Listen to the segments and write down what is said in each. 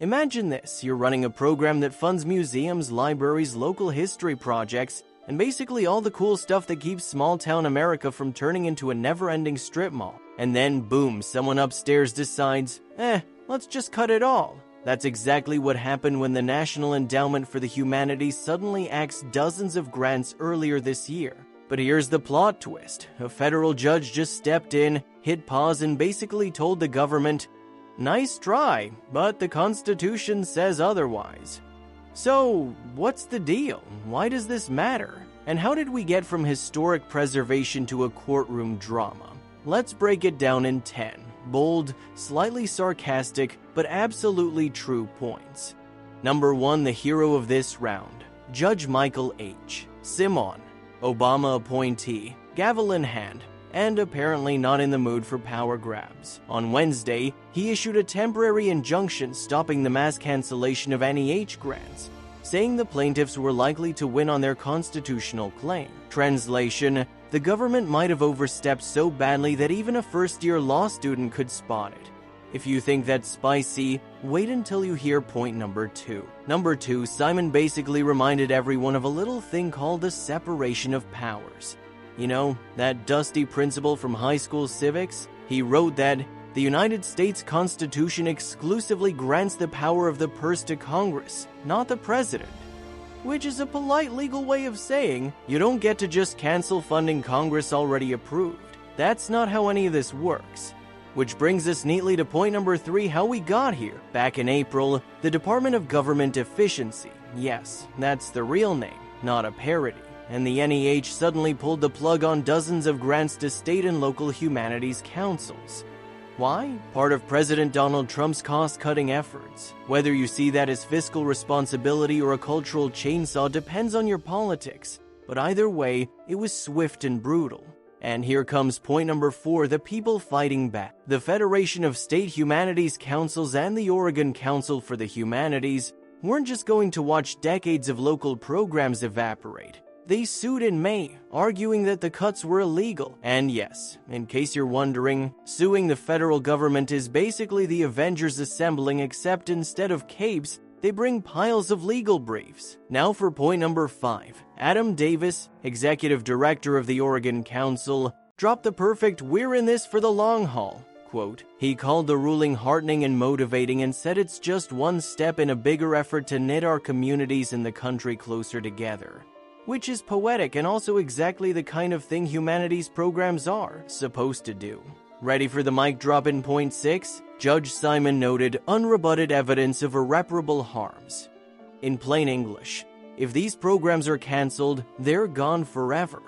Imagine this, you're running a program that funds museums, libraries, local history projects, and basically all the cool stuff that keeps small-town America from turning into a never-ending strip mall. And then, boom, someone upstairs decides, let's just cut it all. That's exactly what happened when the National Endowment for the Humanities suddenly axed dozens of grants earlier this year. But here's the plot twist. A federal judge just stepped in, hit pause, and basically told the government, "Nice try, but the Constitution says otherwise." So, what's the deal? Why does this matter? And how did we get from historic preservation to a courtroom drama? Let's break it down in 10 bold, slightly sarcastic, but absolutely true points. Number 1, the hero of this round, Judge Michael H. Simon, Obama appointee, gavel in hand, and apparently not in the mood for power grabs. On Wednesday, he issued a temporary injunction stopping the mass cancellation of NEH grants, saying the plaintiffs were likely to win on their constitutional claim. Translation: the government might have overstepped so badly that even a first-year law student could spot it. If you think that's spicy, wait until you hear point number 2. Number 2, Simon basically reminded everyone of a little thing called the separation of powers. You know, that dusty principle from high school civics? He wrote that the United States Constitution exclusively grants the power of the purse to Congress, not the president. Which is a polite legal way of saying you don't get to just cancel funding Congress already approved. That's not how any of this works. Which brings us neatly to point number 3, how we got here. Back in April, the Department of Government Efficiency, yes, that's the real name, not a parody, and the NEH suddenly pulled the plug on dozens of grants to state and local humanities councils. Why? Part of President Donald Trump's cost-cutting efforts. Whether you see that as fiscal responsibility or a cultural chainsaw depends on your politics, but either way, it was swift and brutal. And here comes point number 4, the people fighting back. The Federation of State Humanities Councils and the Oregon Council for the Humanities weren't just going to watch decades of local programs evaporate. They sued in May, arguing that the cuts were illegal. And yes, in case you're wondering, suing the federal government is basically the Avengers assembling, except instead of capes, they bring piles of legal briefs. Now for point number 5. Adam Davis, executive director of the Oregon Council, dropped the perfect "we're in this for the long haul" quote. He called the ruling heartening and motivating and said it's just one step in a bigger effort to knit our communities and the country closer together. Which is poetic and also exactly the kind of thing humanities programs are supposed to do. Ready for the mic drop in point 6? Judge Simon noted unrebutted evidence of irreparable harms. In plain English, if these programs are canceled, they're gone forever.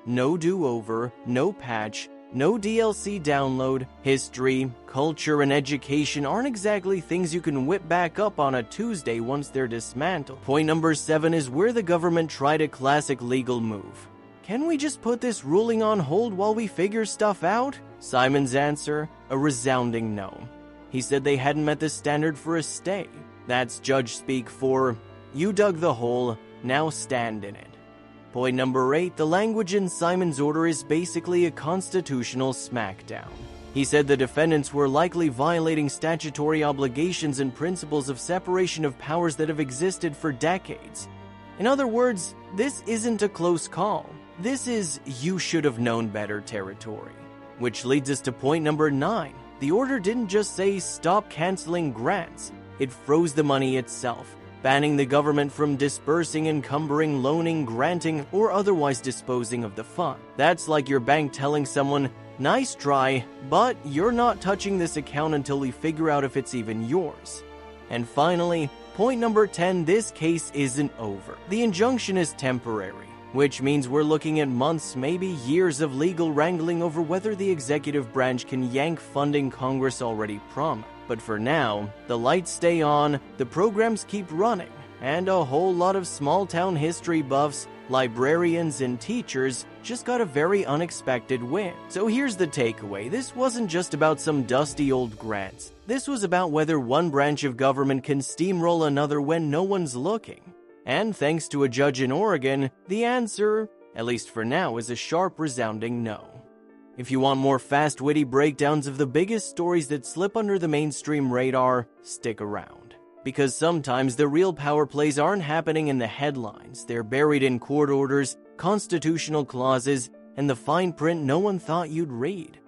No do-over, no patch, no DLC download. History, culture, and education aren't exactly things you can whip back up on a Tuesday once they're dismantled. Point number 7 is where the government tried a classic legal move. Can we just put this ruling on hold while we figure stuff out? Simon's answer, a resounding no. He said they hadn't met the standard for a stay. That's judge speak for, you dug the hole, now stand in it. Point number 8, the language in Simon's order is basically a constitutional smackdown. He said the defendants were likely violating statutory obligations and principles of separation of powers that have existed for decades. In other words, this isn't a close call. This is you should have known better territory. Which leads us to point number 9. The order didn't just say stop canceling grants, it froze the money itself, banning the government from dispersing, encumbering, loaning, granting, or otherwise disposing of the fund. That's like your bank telling someone, nice try, but you're not touching this account until we figure out if it's even yours. And finally, point number 10, this case isn't over. The injunction is temporary, which means we're looking at months, maybe years of legal wrangling over whether the executive branch can yank funding Congress already promised. But for now, the lights stay on, the programs keep running, and a whole lot of small-town history buffs, librarians, and teachers just got a very unexpected win. So here's the takeaway. This wasn't just about some dusty old grants. This was about whether one branch of government can steamroll another when no one's looking. And thanks to a judge in Oregon, the answer, at least for now, is a sharp, resounding no. If you want more fast, witty breakdowns of the biggest stories that slip under the mainstream radar, stick around. Because sometimes the real power plays aren't happening in the headlines, they're buried in court orders, constitutional clauses, and the fine print no one thought you'd read.